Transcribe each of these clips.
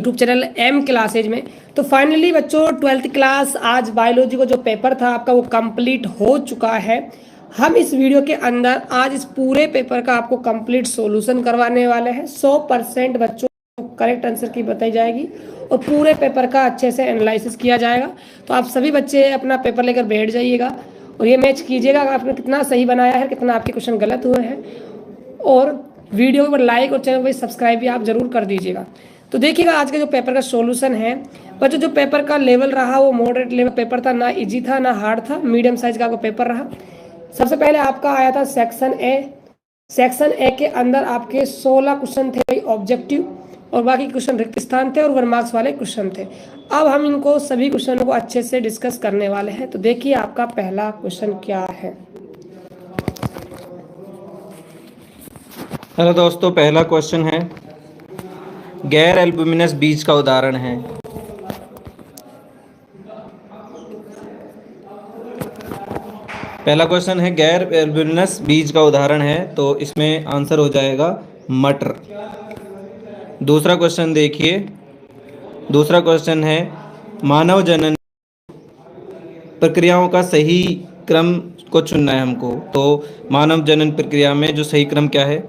YouTube channel M classes में। तो finally बच्चों 12th क्लास आज बायोलॉजी का जो पेपर था आपका वो कंप्लीट हो चुका है। हम इस वीडियो के अंदर आज इस पूरे पेपर का आपको कंप्लीट सॉल्यूशन करवाने वाले हैं। 100% बच्चों को करेक्ट आंसर की बताई जाएगी और पूरे पेपर का अच्छे से एनालिसिस किया जाएगा। तो आप सभी बच्चे अपना पेपर लेकर बैठ जाइएगा और ये मैच कीजिएगा आपने कितना सही बनाया है, कितना आपके क्वेश्चन गलत हुए हैं। और वीडियो को लाइक और चैनल को सब्सक्राइब भी आप जरूर कर दीजिएगा। तो देखिएगा आज के जो पेपर का सॉल्यूशन है बच्चों, जो पेपर का लेवल रहा वो मॉडरेट लेवल पेपर था, ना इजी था ना हार्ड था, मीडियम साइज का पेपर रहा। सबसे पहले आपका आया था सेक्शन ए। सेक्शन ए के अंदर आपके 16 क्वेश्चन थे ऑब्जेक्टिव और बाकी क्वेश्चन रिक्त स्थान थे और 1 मार्क्स वाले क्वेश्चन थे। अब हम इनको सभी क्वेश्चन को अच्छे से डिस्कस करने वाले हैं। तो देखिए आपका पहला क्वेश्चन क्या है। हेलो दोस्तों, पहला क्वेश्चन है गैर एल्ब्यूमिनस बीज का उदाहरण है। पहला क्वेश्चन है गैर एल्ब्यूमिनस बीज का उदाहरण है, तो इसमें आंसर हो जाएगा मटर। दूसरा क्वेश्चन देखिए, दूसरा क्वेश्चन है मानव जनन प्रक्रियाओं का सही क्रम को चुनना है हमको। तो मानव जनन प्रक्रिया में जो सही क्रम क्या है,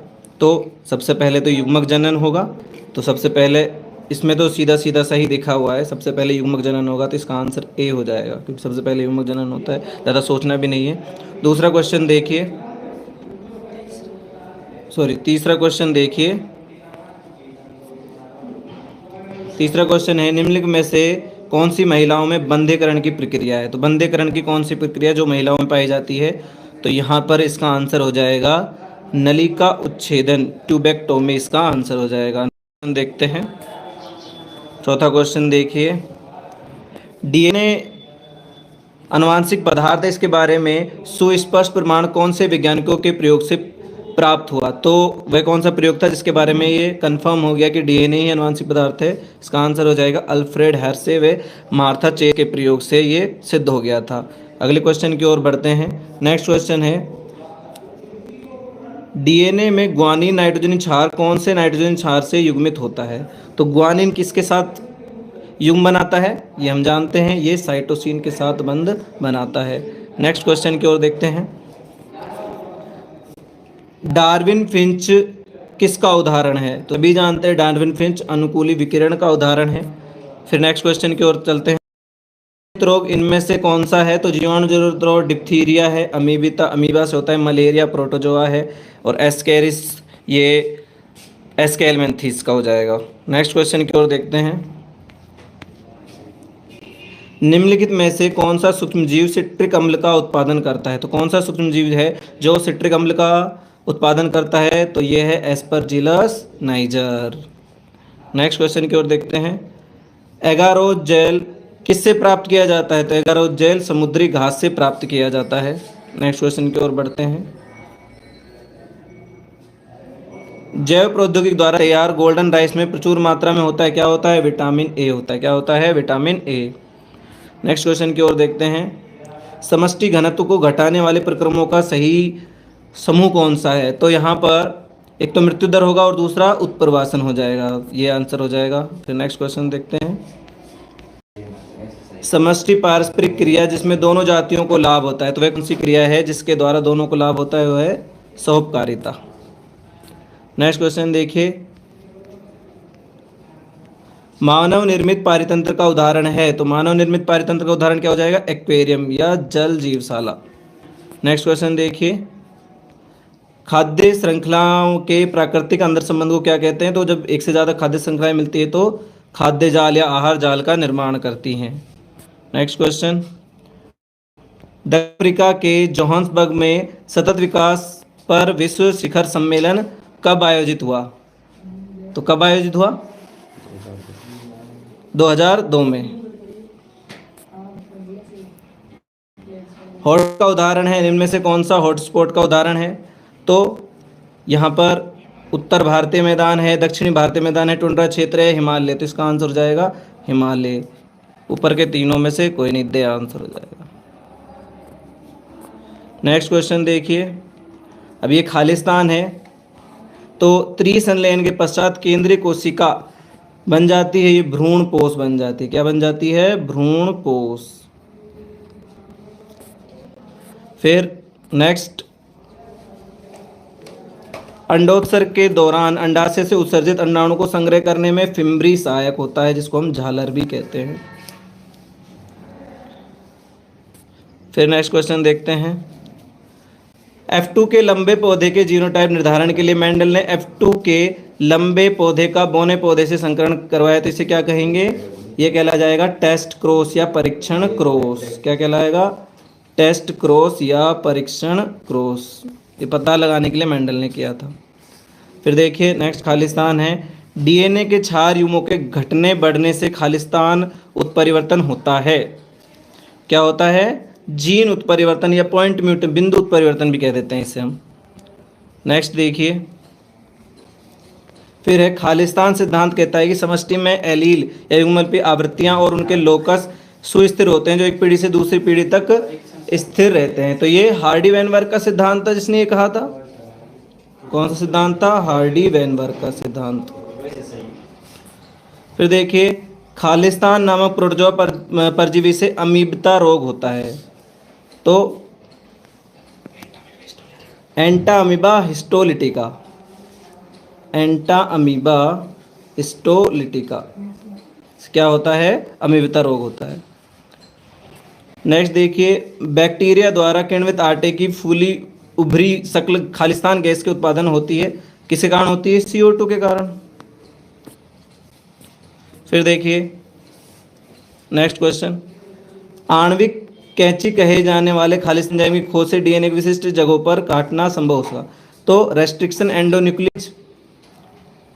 तो सबसे पहले तो युग्मक जनन होगा। तो सबसे पहले इसमें तो सीधा सीधा सही लिखा हुआ है, सबसे पहले युग्मक जनन होगा, तो इसका आंसर ए हो जाएगा क्योंकि सबसे पहले युग्मक जनन होता है, ज़्यादा सोचना भी नहीं है। दूसरा क्वेश्चन देखिए, तीसरा क्वेश्चन देखिए। तीसरा क्वेश्चन है निम्नलिखित में से कौन सी महिलाओं में बंधेकरण की प्रक्रिया है। तो बंधेकरण की कौन सी प्रक्रिया जो महिलाओं में पाई जाती है, तो यहाँ पर इसका आंसर हो जाएगा नलिका उच्छेदन, ट्यूबेक्टोमी इसका आंसर हो जाएगा। देखते हैं चौथा क्वेश्चन देखिए, डीएनए आनुवांशिक पदार्थ है, इसके बारे में सुस्पष्ट प्रमाण कौन से वैज्ञानिकों के प्रयोग से प्राप्त हुआ। तो वह कौन सा प्रयोग था जिसके बारे में ये कंफर्म हो गया कि डीएनए ही आनुवांशिक पदार्थ है। इसका आंसर हो जाएगा अल्फ्रेड हर्शे व मार्था चे के प्रयोग से ये सिद्ध हो गया था। अगले क्वेश्चन की ओर बढ़ते हैं। नेक्स्ट क्वेश्चन है डीएनए में ग्वानिन नाइट्रोजन क्षार कौन से नाइट्रोजन क्षार से युग्मित होता है। तो ग्वानिन किसके साथ युग्म बनाता है, ये हम जानते हैं, ये साइटोसिन के साथ बंध बनाता है। नेक्स्ट क्वेश्चन की ओर देखते हैं। डार्विन फिंच किसका उदाहरण है। तो भी जानते हैं डार्विन फिंच अनुकूली विकिरण का उदाहरण है। फिर नेक्स्ट क्वेश्चन की ओर चलते हैं। रोग इनमें से कौन सा है। तो जीवाणु जनित रोग डिप्थीरिया है, अमीबा से होता है, मलेरिया प्रोटोजोआ है और एस्केरिस ये एस्केलमेंथिस का हो जाएगा। नेक्स्ट क्वेश्चन की ओर देखते हैं। निम्नलिखित में से कौन सा सूक्ष्मजीव सिट्रिक अम्ल का उत्पादन करता है। तो कौन सा सूक्ष्मजीव है जो सिट्रिक अम्ल का उत्पादन करता है, तो ये है एस्परजिलस नाइजर। नेक्स्ट क्वेश्चन की ओर देखते हैं। एगारोज जेल किससे प्राप्त किया जाता है। तो एगारोज जेल समुद्री घास से प्राप्त किया जाता है। नेक्स्ट क्वेश्चन की ओर बढ़ते हैं। जैव प्रौद्योगिकी द्वारा तैयार गोल्डन राइस में प्रचुर मात्रा में होता है, क्या होता है, विटामिन ए होता है। क्या होता है, विटामिन ए। नेक्स्ट क्वेश्चन की ओर देखते हैं। समष्टि घनत्व को घटाने वाले प्रक्रमों का सही समूह कौन सा है। तो यहाँ पर एक तो मृत्यु दर होगा और दूसरा उत्प्रवासन हो जाएगा, ये आंसर हो जाएगा। फिर नेक्स्ट क्वेश्चन देखते हैं। समष्टि पारस्परिक क्रिया जिसमें दोनों जातियों को लाभ होता है, तो वह कौन सी क्रिया है जिसके द्वारा दोनों को लाभ होता है, वह है सहोपकारिता। नेक्स्ट क्वेश्चन देखिए। मानव निर्मित पारितंत्र का उदाहरण है। तो मानव निर्मित पारितंत्र का उदाहरण क्या हो जाएगा, एक्वेरियम या जल जीवशाला। नेक्स्ट क्वेश्चन देखिए। खाद्य श्रृंखलाओं के प्राकृतिक अंतर संबंध को क्या कहते हैं। तो जब एक से ज़्यादा खाद्य श्रृंखलाएं मिलती है तो खाद्य जाल या आहार जाल का निर्माण करती हैं। Next question. दक्षिण अफ्रीका के जोहान्सबर्ग में सतत विकास पर विश्व शिखर सम्मेलन कब आयोजित हुआ। तो कब आयोजित हुआ, 2002 में। हॉट का उदाहरण है, इनमें से कौन सा हॉटस्पॉट का उदाहरण है। तो यहाँ पर उत्तर भारतीय मैदान है, दक्षिणी भारतीय मैदान है, टुंड्रा क्षेत्र है, हिमालय। तो इसका आंसर हो जाएगा हिमालय। ऊपर के तीनों में से कोई नहीं, दे आंसर हो जाएगा। नेक्स्ट क्वेश्चन देखिए। अब ये खालिस्तान है, तो त्रिसंलयन के पश्चात केंद्रीय कोशिका बन जाती है ये भ्रूण पोष बन जाती है। क्या बन जाती है? भ्रूण पोष। फिर नेक्स्ट, अंडोत्सर्ग के दौरान अंडाशय से उत्सर्जित अंडाणु को संग्रह करने में फिम्बरी सहायक होता है, जिसको हम झालर भी कहते हैं। फिर नेक्स्ट क्वेश्चन देखते हैं। F2 के लंबे पौधे के जीनोटाइप निर्धारण के लिए मेंडल ने F2 के लंबे पौधे का बौने पौधे से संकरण करवाया, तो इसे क्या कहेंगे? ये कहला जाएगा टेस्ट क्रॉस या परीक्षण क्रॉस। क्या कहलाएगा? टेस्ट क्रॉस या परीक्षण क्रॉस। ये पता लगाने के लिए मेंडल ने किया था। फिर देखिए नेक्स्ट खालिस्तान है। डीएनए के क्षार युग्मों के घटने बढ़ने से खालिस्तान उत्परिवर्तन होता है। क्या होता है? जीन उत्परिवर्तन या पॉइंट म्यूटेशन, बिंदु उत्परिवर्तन भी कह देते हैं इसे हम। नेक्स्ट देखिए, फिर है खालिस्तान सिद्धांत कहता है कि समष्टि में एलील या युग्मल आवृत्तियां और उनके लोकस सुस्थिर होते हैं, जो एक पीढ़ी से दूसरी पीढ़ी तक स्थिर रहते हैं। तो ये हार्डी वेनबर्ग का सिद्धांत था, जिसने ये कहा था। कौन सा सिद्धांत था? हार्डी वेनबर्ग का सिद्धांत। फिर देखिए, खालिस्तान नामक प्रोटोजोआ परजीवी से अमीबता रोग होता है, तो एंटा अमीबा हिस्टोलिटिका, एंटा अमीबा हिस्टोलिटिका क्या होता है? अमीबता रोग होता है। नेक्स्ट देखिए, बैक्टीरिया द्वारा किण्वित आटे की फूली उभरी शक्ल खालिस्तान गैस के उत्पादन होती है। किसके कारण होती है? CO2 के कारण। फिर देखिए नेक्स्ट क्वेश्चन, आणविक कैंची कहे जाने वाले खालिस्तान एंजाइम की खोज से डीएनए की विशिष्ट जगहों पर काटना संभव होगा, तो रेस्ट्रिक्शन एंडोन्यूक्लियेज,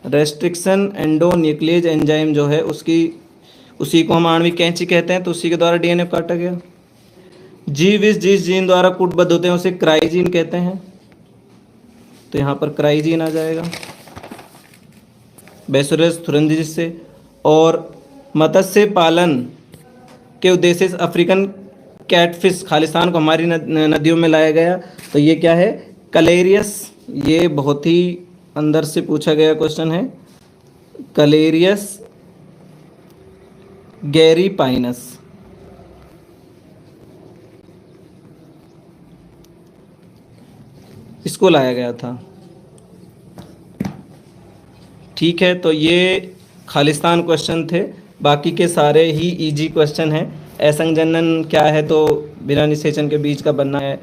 रेस्ट्रिक्शन एंडोन्यूक्लियेज एंजाइम जो है उसी को हम आणविक कैंची कहते हैं, तो उसी के द्वारा डीएनए काटा गया। जीव जिस जीन द्वारा कूटबद्ध होते हैं उसे क्राइजीन कहते हैं, तो यहाँ पर क्राइजीन आ जाएगा। बेसोरस थुरंजिस से, और मत्स्य पालन के उद्देश्य से अफ्रीकन कैटफिश खालिस्तान को हमारी नदियों में लाया गया, तो ये क्या है? कलेरियस। ये बहुत ही अंदर से पूछा गया क्वेश्चन है, कलेरियस गैरीपाइनस। इसको लाया गया था। ठीक है, तो ये खालिस्तान क्वेश्चन थे, बाकी के सारे ही इजी क्वेश्चन हैं। असंजनन क्या है? तो बिना निषेचन के बीज का बनना है।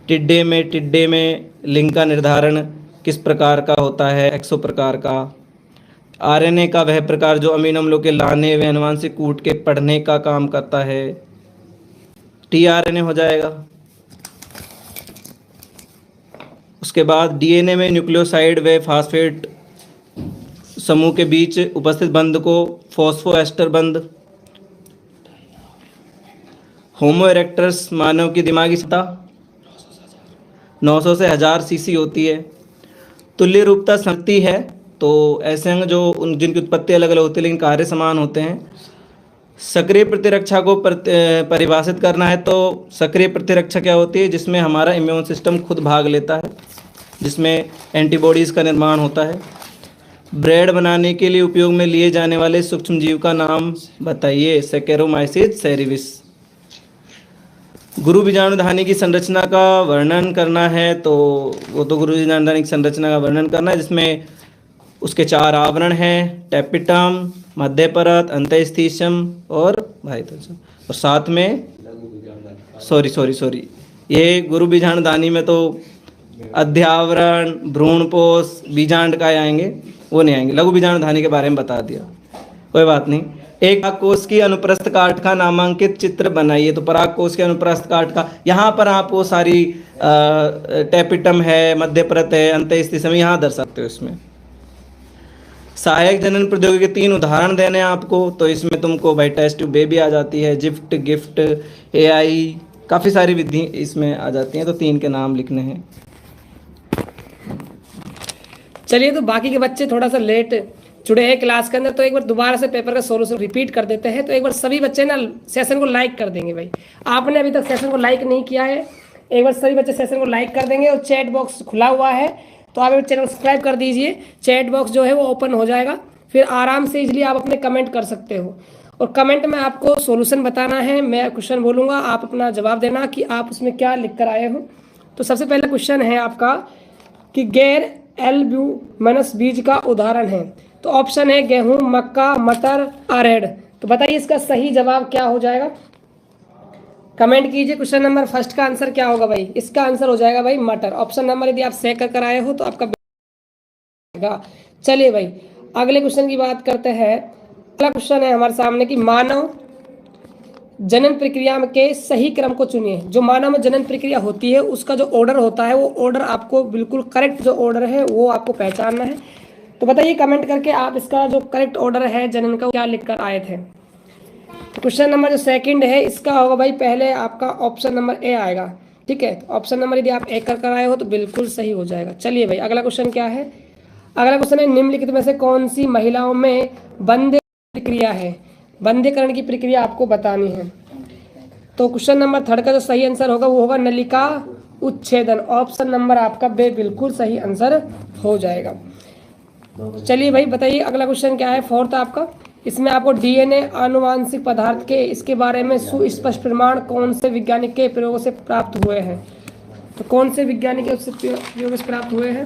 टिड्डे में लिंग का निर्धारण किस प्रकार का होता है? 100 प्रकार का। आरएनए का वह प्रकार जो अमीनो अम्लों के लाने व अनुवांशिक से कूट के पढ़ने का काम करता है, टीआरएनए हो जाएगा। उसके बाद डीएनए में न्यूक्लियोसाइड व फास्फेट समूह के बीच उपस्थित बंध को फॉस्फोएस्टर बंध। होमो इरेक्टस मानव की दिमागी क्षमता 900 से 1000 सीसी होती है। तुल्य रूपता शक्ति है, तो ऐसे अंग जो जिनकी उत्पत्ति अलग अलग होती है लेकिन कार्य समान होते हैं। सक्रिय प्रतिरक्षा को परिभाषित करना है, तो सक्रिय प्रतिरक्षा क्या होती है? जिसमें हमारा इम्यून सिस्टम खुद भाग लेता है, जिसमें एंटीबॉडीज़ का निर्माण होता है। ब्रेड बनाने के लिए उपयोग में लिए जाने वाले सूक्ष्म जीव का नाम बताइए। सैकेरोमाइसिस सेरेविस। गुरु बीजाणुधानी की संरचना का वर्णन करना है, तो वो तो गुरु बीजाणुधानी की संरचना का वर्णन करना है, जिसमें उसके 4 आवरण हैं, टेपिटम, मध्य परत, अंतःस्थीशम और भाइतोषम। और साथ में सॉरी ये गुरु बीजाणुधानी में तो अध्यावरण, भ्रूणपोष, बीजांड का आएंगे, वो नहीं आएंगे। लघु बीजाणुधानी के बारे में बता दिया, कोई बात नहीं। एक परागकोश की अनुप्रस्थ काट का नामांकित चित्र बनाइए, तो परागकोश के अनुप्रस्थ काट का यहाँ पर आप वो सारी टेपिटम है, मध्य परत है, अंतःस्थीशम यहाँ दर्शाते हो। इसमें सहायक जनन प्रौद्योगिकी के 3 उदाहरण देने आपको, तो इसमें तुमको भाई टेस्ट ट्यूब बेबी आ जाती है, जिफ्ट, गिफ्ट, AI, काफ़ी सारी विधि इसमें आ जाती हैं, तो 3 के नाम लिखने हैं। चलिए, तो बाकी के बच्चे थोड़ा सा लेट जुड़े हैं क्लास के अंदर, तो एक बार दोबारा से पेपर का सॉल्यूशन रिपीट कर देते हैं। तो एक बार सभी बच्चे ना सेशन को लाइक कर देंगे। भाई आपने अभी तक सेशन को लाइक नहीं किया है, एक बार सभी बच्चे सेशन को लाइक कर देंगे। और चैट बॉक्स खुला हुआ है, तो आप चैनल को सब्सक्राइब कर दीजिए। चैट बॉक्स जो है वो ओपन हो जाएगा, फिर आराम से इजली आप अपने कमेंट कर सकते हो, और कमेंट में आपको सॉल्यूशन बताना है। मैं क्वेश्चन बोलूँगा, आप अपना जवाब देना कि आप उसमें क्या लिख कर आए हो। तो सबसे पहला क्वेश्चन है आपका कि गैर एल्ब्यूमिनस बीज का उदाहरण है। तो ऑप्शन है गेहूं, मक्का, मटर, अरहर। तो बताइए इसका सही जवाब क्या हो जाएगा, कमेंट कीजिए। क्वेश्चन नंबर फर्स्ट का आंसर क्या होगा भाई, इसका आंसर हो जाएगा भाई मटर। ऑप्शन नंबर यदि आप सही कर आए हो तो आपका। चलिए भाई अगले क्वेश्चन की बात करते हैं। अगला क्वेश्चन है हमारे सामने कि मानव जनन प्रक्रिया के सही क्रम को चुनिए। जो मानव में जनन प्रक्रिया होती है उसका जो ऑर्डर होता है वो ऑर्डर आपको बिल्कुल करेक्ट जो ऑर्डर है वो आपको पहचानना है। तो बताइए कमेंट करके आप इसका जो करेक्ट ऑर्डर है जनन का क्या लिख कर आए थे। तो क्वेश्चन नंबर जो सेकंड है इसका होगा भाई, पहले आपका ऑप्शन नंबर ए आएगा, ठीक है। ऑप्शन नंबर यदि आप ए कर आए हो तो बिल्कुल सही हो जाएगा। चलिए भाई अगला क्वेश्चन क्या है, अगला क्वेश्चन है निम्नलिखित में से कौन सी महिलाओं में बंधे प्रक्रिया है, बंधेकरण की प्रक्रिया आपको बतानी है। तो क्वेश्चन नंबर थर्ड का जो सही आंसर होगा वो होगा नलिका उच्छेदन। ऑप्शन नंबर आपका बे बिल्कुल सही आंसर हो जाएगा। चलिए भाई बताइए अगला क्वेश्चन क्या है, फोर्थ आपका। इसमें आपको डीएनए आनुवांशिक पदार्थ के इसके बारे में सुस्पष्ट प्रमाण कौन से वैज्ञानिक के प्रयोगों से प्राप्त हुए हैं। तो कौन से वैज्ञानिक के प्रयोग से प्राप्त हुए हैं,